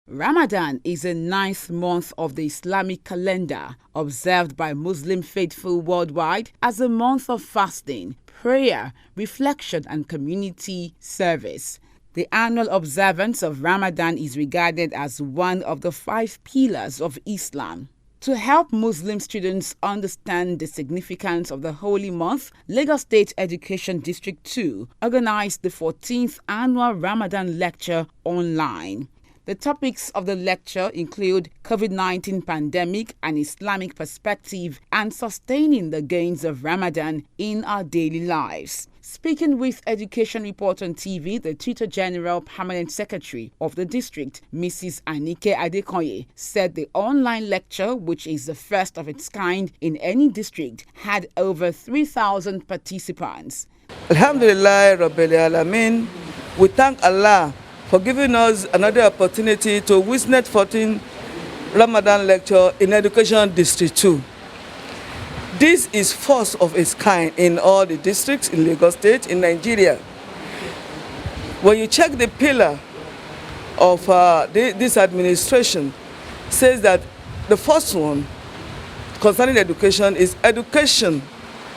Ramadan is the ninth month of the Islamic calendar, observed by Muslim faithful worldwide as a month of fasting, prayer, reflection, and community service. The annual observance of Ramadan is regarded as one of the 5 pillars of Islam. To help Muslim students understand the significance of the holy month, Lagos State Education District 2 organized the 14th annual Ramadan lecture online. The topics of the lecture include COVID-19 pandemic and Islamic perspective and sustaining the gains of Ramadan in our daily lives. Speaking with Education Report on TV, the Tutor General Permanent Secretary of the district, Mrs. Anike Adekoye, said the online lecture, which is the first of its kind in any district, had over 3,000 participants. Alhamdulillah Rabbil Alameen, we thank Allah for giving us another opportunity to witness 14th Ramadan lecture in Education District 2. This is first of its kind in all the districts in Lagos State in Nigeria. When you check the pillar of this administration, says that the first one concerning education is education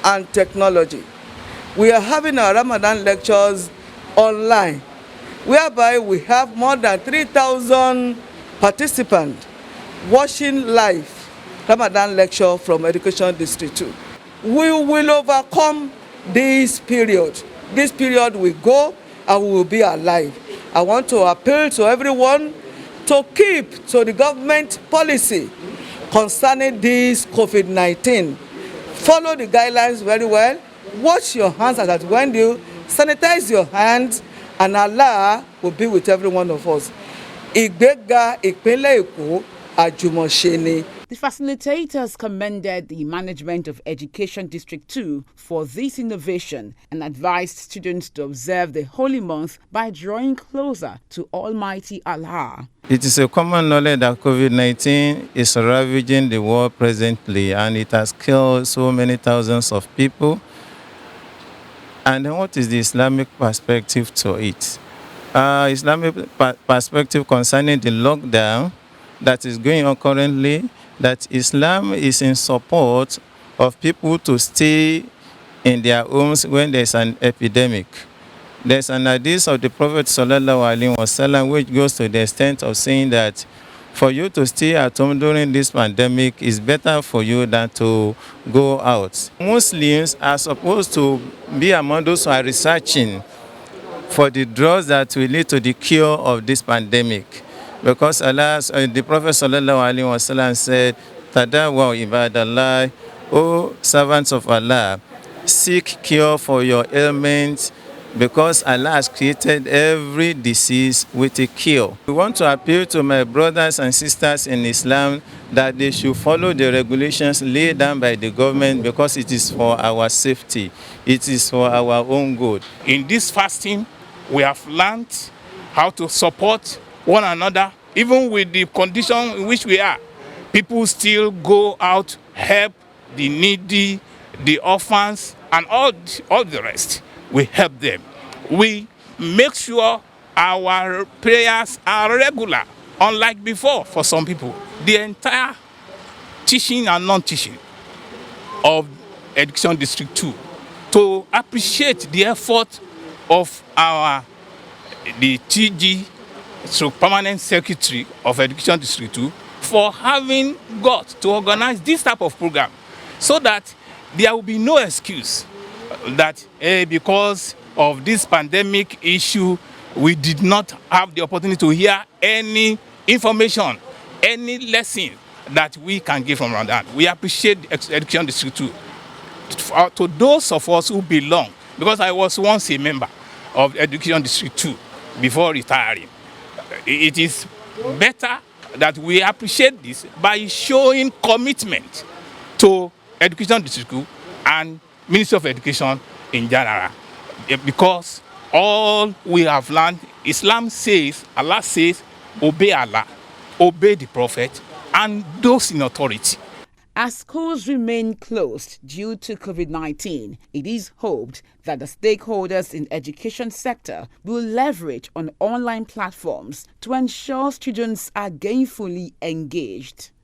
and technology. We are having our Ramadan lectures online, whereby we have more than 3,000 participants watching live Ramadan lecture from Education District 2. We will overcome this period. This period will go and we will be alive. I want to appeal to everyone to keep to the government policy concerning this COVID-19. Follow the guidelines very well. Wash your hands as when you sanitize your hands, and Allah will be with every one of us. Ìgbéga ìpínlẹ̀ Èkó àjùmọ̀ṣe ni. The facilitators commended the management of Education District 2 for this innovation and advised students to observe the holy month by drawing closer to Almighty Allah. It is a common knowledge that COVID-19 is ravaging the world presently, and it has killed so many thousands of people. And what is the Islamic perspective to it? Islamic perspective concerning the lockdown that is going on currently, that Islam is in support of people to stay in their homes when there's an epidemic. There's an hadith of the Prophet ﷺ which goes to the extent of saying that for you to stay at home during this pandemic is better for you than to go out. Muslims are supposed to be among those who are researching for the drugs that will lead to the cure of this pandemic. Because the Prophet ﷺ said, Tadawa ibadallah, O servants of Allah, seek cure for your ailments, because Allah has created every disease with a cure. We want to appeal to my brothers and sisters in Islam that they should follow the regulations laid down by the government, because it is for our safety. It is for our own good. In this fasting, we have learned how to support one another, even with the condition in which we are. People still go out, help the needy, the orphans, and all the rest. We help them. We make sure our prayers are regular, unlike before for some people. The entire teaching and non-teaching of Education District 2 to appreciate the effort of the TG, so Permanent Secretary of Education District 2, for having got to organize this type of program, so that there will be no excuse that because of this pandemic issue, we did not have the opportunity to hear any information, any lesson that we can give from Ramadan. We appreciate Education District 2. To those of us who belong, because I was once a member of Education District 2 before retiring, it is better that we appreciate this by showing commitment to Education District 2 and Ministry of Education in general. Because all we have learned, Islam says, Allah says, obey Allah, obey the Prophet, and those in authority. As schools remain closed due to COVID-19, it is hoped that the stakeholders in the education sector will leverage on online platforms to ensure students are gainfully engaged.